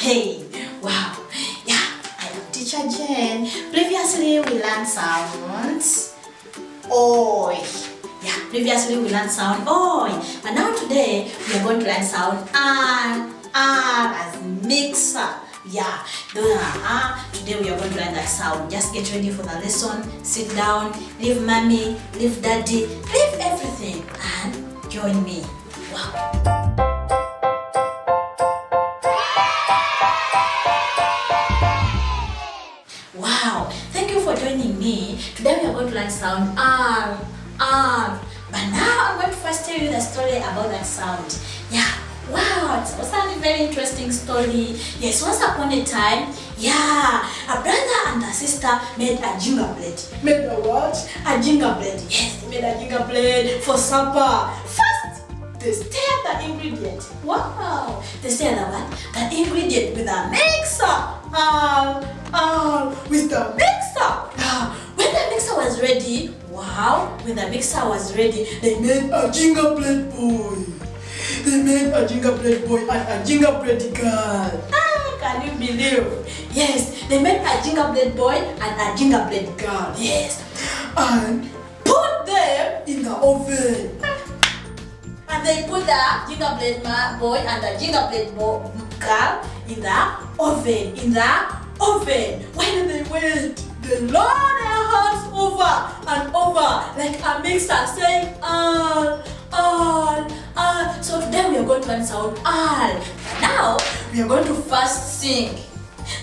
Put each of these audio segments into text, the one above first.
Hey, wow. Yeah, I am teacher Jen. Previously we learned sounds oi. Yeah, previously we learned sound oi. But now today we are going to learn sound r as mixer. Yeah, those are today we are going to learn that sound. Just get ready for the lesson. Sit down, leave mommy, leave daddy, leave everything and join me. Wow. Wow, thank you for joining me. Today we are going to learn sound R. But now I'm going to first tell you the story about that sound. Yeah, wow, it was a very interesting story. Yes, once upon a time, yeah, a brother and a sister made a gingerbread. Made a what? A gingerbread. Yes, they made a gingerbread for supper. First, they stir the ingredient. Wow, they stir the what? The ingredient with a mixer. With the mixer. When the mixer was ready, wow, when the mixer was ready, they made a gingerbread boy. They made a gingerbread boy and a gingerbread girl. Can you believe? Yes, they made a gingerbread boy and a gingerbread girl. Yes, and put them in the oven. And they put the gingerbread boy and the gingerbread girl in the oven. While they wait, they lower their hands over and over like a mixer, saying all. So today we are going to learn sound all. Now we are going to first sing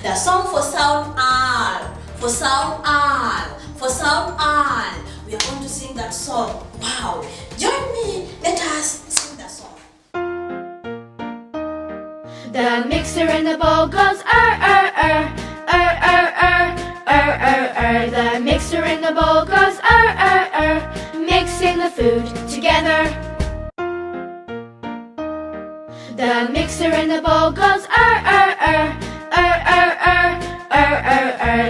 the song for sound all. For sound all. For sound all. We are going to sing that song. Wow. Join me. Let us sing the song. The mixer in the bowl goes The mixer in the bowl goes mixing the food together. The mixer in the bowl goes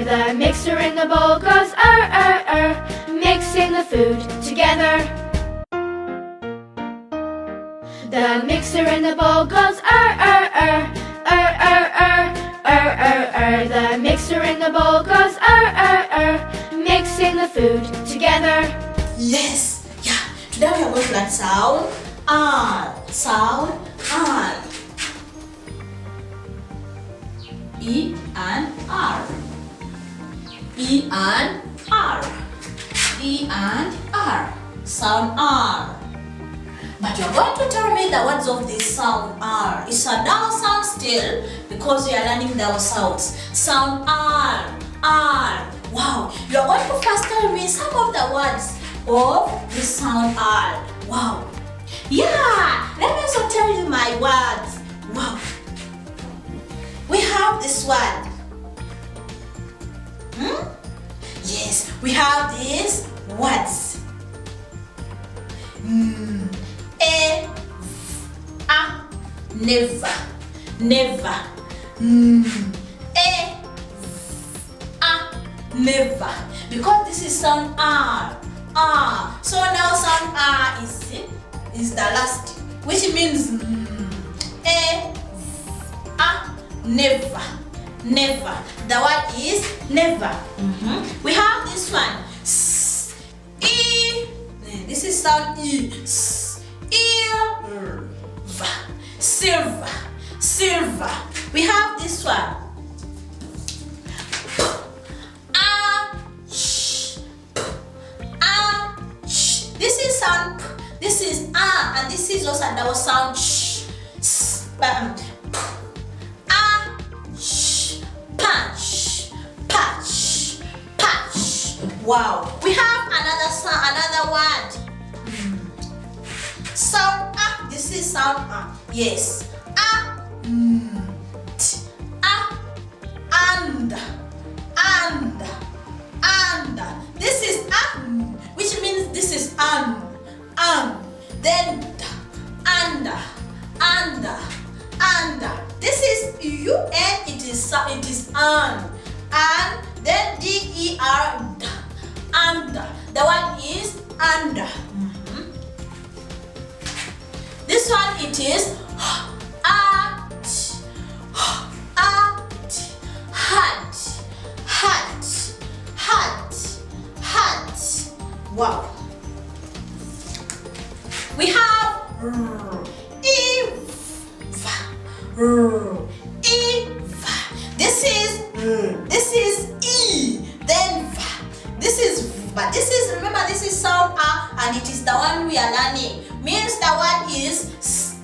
The mixer in the bowl goes mixing the food together. The mixer in the bowl goes The mixer in the bowl goes mixing the food together. Yes, yeah. Today we are going to learn sound R. Sound R. E and R. E and R. E and R. Sound R. But you're going to tell me the words of this sound R. It's a down sound still because we are learning down sounds. Sound R. R. Wow. You're going to first tell me some of the words of this sound R. Wow. Yeah. Let me also tell you my words. Wow. We have this one. Yes. We have these words. Never, never. Never. Because this is sound R. So now sound R is the last, which means never. Never. The word is never. We have this one. This is sound E. Silver. Silver. We have this one. This is sound P. This is and this is also double sound sh. Punch. Patch. Patch. Wow. We have another sound, another word. Sound this is sound yes. And this is which means this is then this is it is and then and the one is under. This one it is Eva. This is E. Then va. This is v. But this is, remember, this is sound R, and it is the one we are learning. Means the word is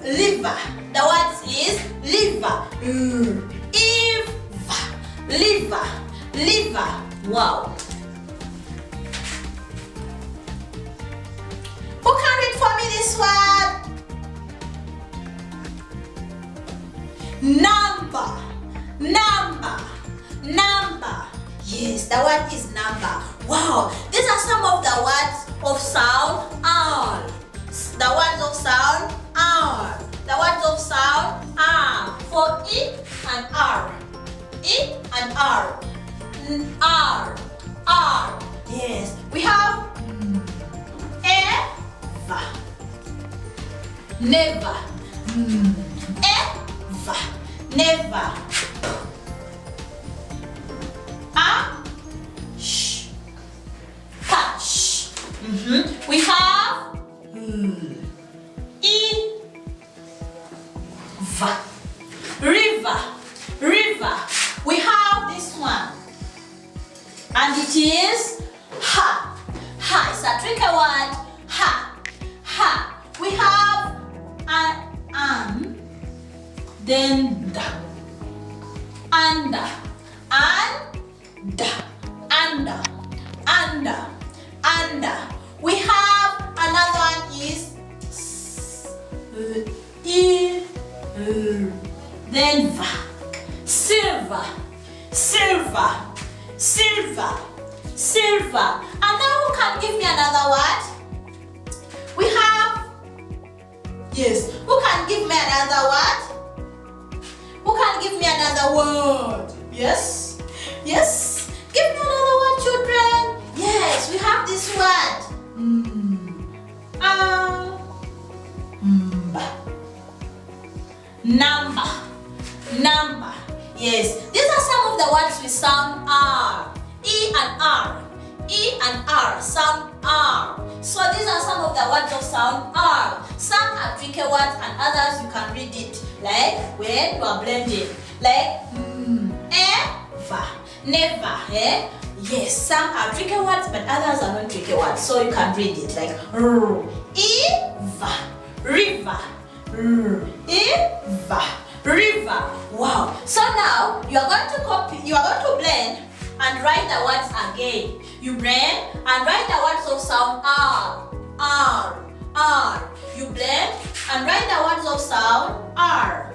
liver. The word is liver. Eva. Liver. Liver. Wow. Who can read for me this word? Number. Number. Number. Yes, the word is number. Wow. These are some of the words of sound R. The words of sound R. The words of sound R. For E and R. E and R. R. R. Yes. We have Eva. Never. Ever. Never. Touch. We have Eva. River. River. We have this one. And it is ha. Ha. It's a tricky word. Ha. Ha. We have then da. Under. Under. Under. Under. We have another one is then va. Silver. Silver. Silver. Silver. And now who can give me another word? We have, yes, who can give me another word? Who can give me another word? Yes? Yes? Give me another word, children. Yes, we have this word. Number. Number. Yes, these are some of the words with sound R. E and R. E and R. Sound R. So these are some of the words of sound R. Some are tricky words and others you can read it. Like when you are blending. Like ever. Never. Eh? Yes, some are tricky words but others are not tricky words. So you can read it like Eva. River. Eva. River. Wow. So now you are going to copy, you are going to blend and write the words again. You blend and write the words of sound R. R. R. You blend and write the words of sound R.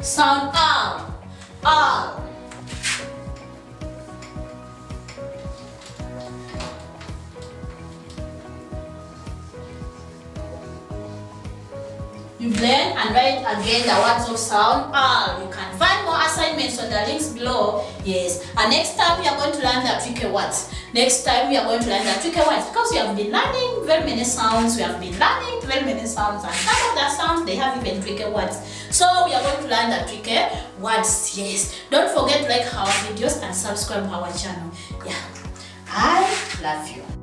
Sound R. R. You blend and write again the words of sound R. You can find more assignments on the links below. Yes. And next time we are going to learn the tricky words. Next time we are going to learn the tricky words because we have been learning very many sounds. We have been learning very many sounds and some of the sounds they have even tricky words. So we are going to learn the tricky words. Yes. Don't forget to like our videos and subscribe our channel. Yeah. I love you.